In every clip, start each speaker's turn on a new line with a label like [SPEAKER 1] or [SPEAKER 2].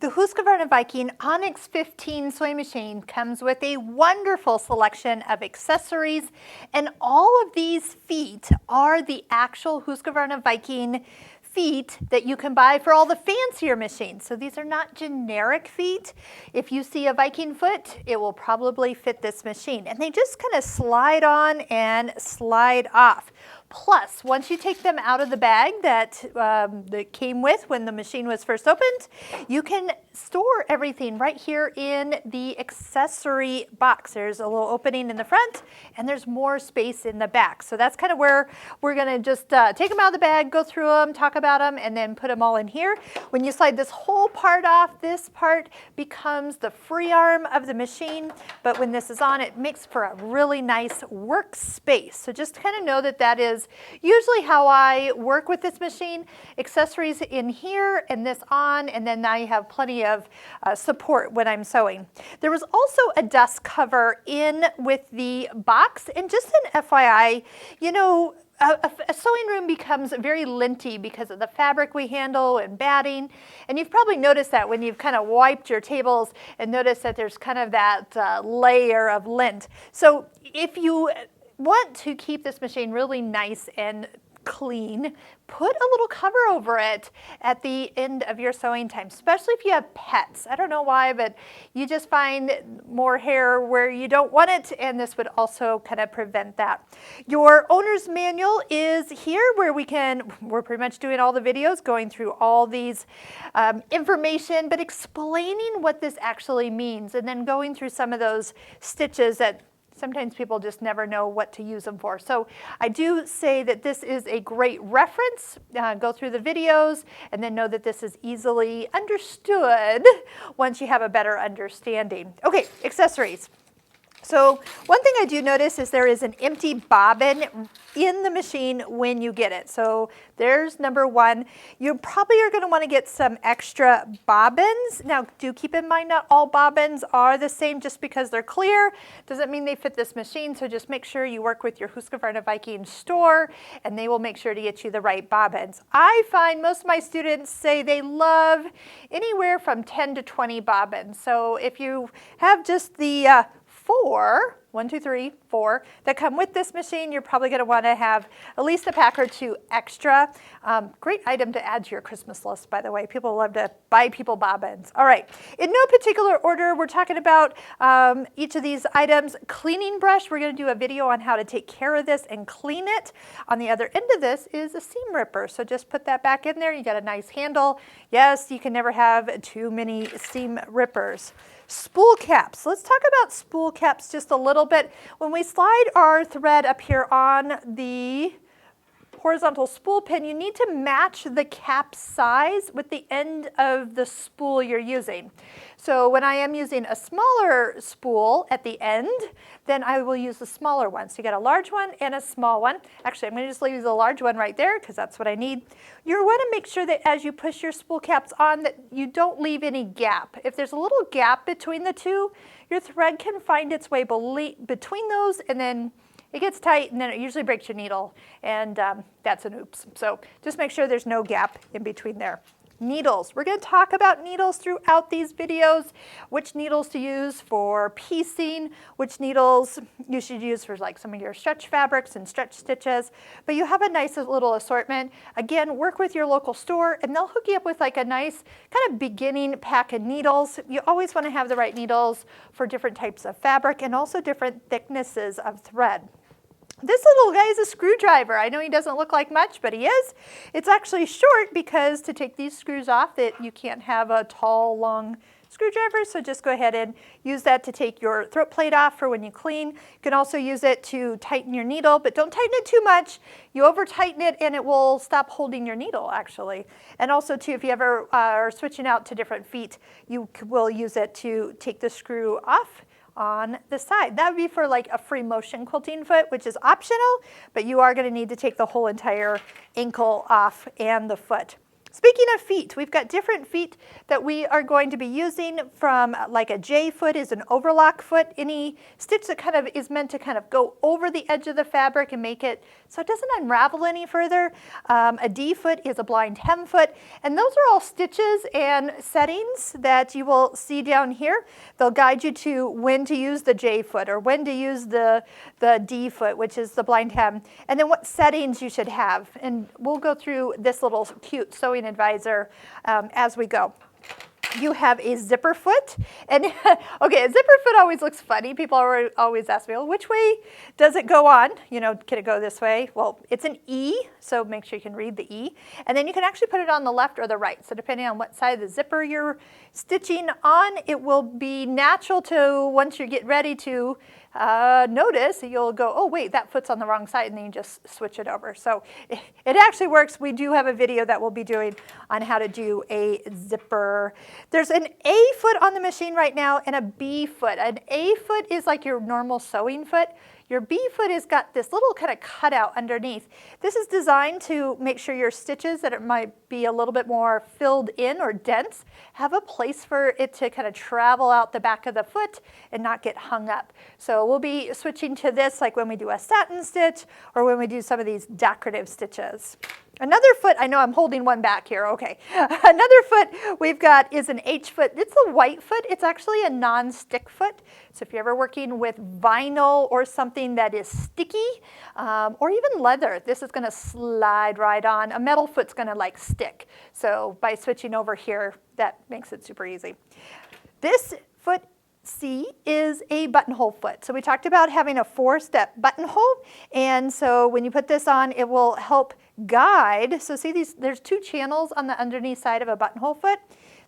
[SPEAKER 1] The Husqvarna Viking Onyx 15 sewing machine comes with a wonderful selection of accessories, and all of these feet are the actual Husqvarna Viking feet that you can buy for all the fancier machines. So these are not generic feet. If you see a Viking foot, it will probably fit this machine. And they just kind of slide on and slide off. Plus, once you take them out of the bag that came with when the machine was first opened, you can store everything right here in the accessory box. There's a little opening in the front, and there's more space in the back. So that's kind of where we're going to just take them out of the bag, go through them, talk about them, and then put them all in here. When you slide this whole part off, this part becomes the free arm of the machine. But when this is on, it makes for a really nice workspace. So just kind of know that that is usually how I work with this machine. Accessories in here and this on, and then now you have plenty of support when I'm sewing. There was also a dust cover in with the box, and just an FYI, you know, a sewing room becomes very linty because of the fabric we handle and batting. And you've probably noticed that when you've kind of wiped your tables and noticed that there's kind of that layer of lint. So if you want to keep this machine really nice and clean, put a little cover over it at the end of your sewing time, especially if you have pets. I don't know why, but you just find more hair where you don't want it, and this would also kind of prevent that. Your owner's manual is here where we're pretty much doing all the videos, going through all these information, but explaining what this actually means, and then going through some of those stitches that sometimes people just never know what to use them for. So I do say that this is a great reference. Go through the videos and then know that this is easily understood once you have a better understanding. Okay, accessories. So one thing I do notice is there is an empty bobbin in the machine when you get it. So there's number one. You probably are going to want to get some extra bobbins. Now, do keep in mind not all bobbins are the same. Just because they're clear doesn't mean they fit this machine. So just make sure you work with your Husqvarna Viking store, and they will make sure to get you the right bobbins. I find most of my students say they love anywhere from 10 to 20 bobbins. So if you have just the 4 that come with this machine, you're probably going to want to have at least a pack or two extra. Great item to add to your Christmas list, by the way. People love to buy people bobbins. All right, in no particular order, we're talking about each of these items. Cleaning brush, we're going to do a video on how to take care of this and clean it. On the other end of this is a seam ripper, so just put that back in there. You got a nice handle. Yes, you can never have too many seam rippers. Spool caps. Let's talk about spool caps just a little bit. When we slide our thread up here on the horizontal spool pin, you need to match the cap size with the end of the spool you're using. So when I am using a smaller spool at the end, then I will use the smaller one. So you got a large one and a small one. Actually, I'm going to just leave the large one right there because that's what I need. You want to make sure that as you push your spool caps on that you don't leave any gap. If there's a little gap between the two, your thread can find its way between those, and then it gets tight, and then it usually breaks your needle, and that's an oops. So just make sure there's no gap in between there. Needles. We're going to talk about needles throughout these videos, which needles to use for piecing, which needles you should use for like some of your stretch fabrics and stretch stitches. But you have a nice little assortment. Again, work with your local store, and they'll hook you up with like a nice kind of beginning pack of needles. You always want to have the right needles for different types of fabric and also different thicknesses of thread. This little guy is a screwdriver. I know he doesn't look like much, but he is. It's actually short because to take these screws off, you can't have a tall, long screwdriver, so just go ahead and use that to take your throat plate off for when you clean. You can also use it to tighten your needle, but don't tighten it too much. You over tighten it and it will stop holding your needle, actually. And also too, if you ever are switching out to different feet, you will use it to take the screw off on the side. That would be for like a free motion quilting foot, which is optional, but you are going to need to take the whole entire ankle off and the foot. Speaking of feet, we've got different feet that we are going to be using, from like a J foot is an overlock foot, any stitch that kind of is meant to kind of go over the edge of the fabric and make it so it doesn't unravel any further. A D foot is a blind hem foot, and those are all stitches and settings that you will see down here. They'll guide you to when to use the J foot or when to use the D foot, which is the blind hem, and then what settings you should have. And we'll go through this little cute sewing advisor as we go. You have a zipper foot, and okay, a zipper foot always looks funny. People always ask me, well, which way does it go on? You know, can it go this way? Well, it's an E, so make sure you can read the E, and then you can actually put it on the left or the right. So depending on what side of the zipper you're stitching on, it will be natural to, once you get ready to notice, you'll go, oh wait, that foot's on the wrong side, and then you just switch it over. So it actually works. We do have a video that we'll be doing on how to do a zipper. There's an A foot on the machine right now and a B foot. An A foot is like your normal sewing foot. Your B foot has got this little kind of cutout underneath. This is designed to make sure your stitches that it might be a little bit more filled in or dense have a place for it to kind of travel out the back of the foot and not get hung up. So we'll be switching to this like when we do a satin stitch or when we do some of these decorative stitches. Another foot, I know I'm holding one back here, okay. Another foot we've got is an H foot. It's a white foot. It's actually a non-stick foot. So if you're ever working with vinyl or something that is sticky, or even leather, this is gonna slide right on. A metal foot's gonna like stick. So by switching over here, that makes it super easy. This foot C is a buttonhole foot. So we talked about having a 4-step buttonhole, and so when you put this on, it will help guide. So see these, there's 2 channels on the underneath side of a buttonhole foot.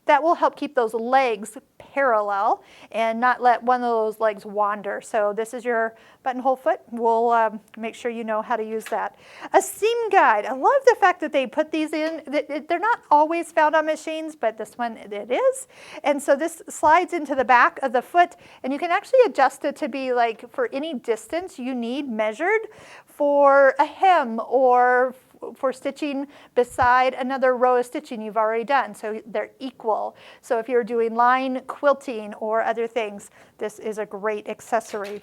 [SPEAKER 1] That will help keep those legs parallel and not let one of those legs wander. So this is your buttonhole foot. We'll make sure you know how to use that. A seam guide. I love the fact that they put these in. They're not always found on machines, but this one it is. And so this slides into the back of the foot, and you can actually adjust it to be like for any distance you need measured for a hem or for stitching beside another row of stitching you've already done, so they're equal. So if you're doing line quilting or other things, this is a great accessory.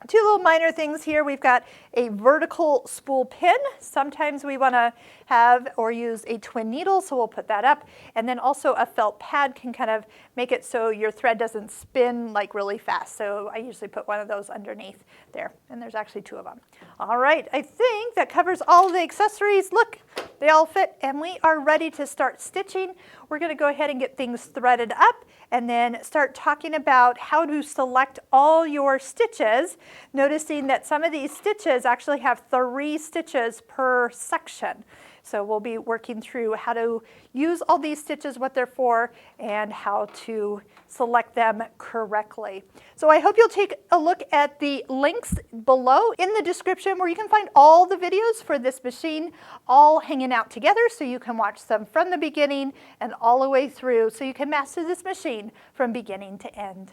[SPEAKER 1] 2 little minor things here. We've got a vertical spool pin. Sometimes we want to have or use a twin needle, so we'll put that up. And then also a felt pad can kind of make it so your thread doesn't spin like really fast. So I usually put one of those underneath there, and there's actually 2 of them. All right, I think that covers all of the accessories. Look, they all fit, and we are ready to start stitching. We're going to go ahead and get things threaded up and then start talking about how to select all your stitches, noticing that some of these stitches actually have 3 stitches per section. So we'll be working through how to use all these stitches, what they're for, and how to select them correctly. So I hope you'll take a look at the links below in the description where you can find all the videos for this machine all hanging out together, so you can watch them from the beginning and all the way through so you can master this machine from beginning to end.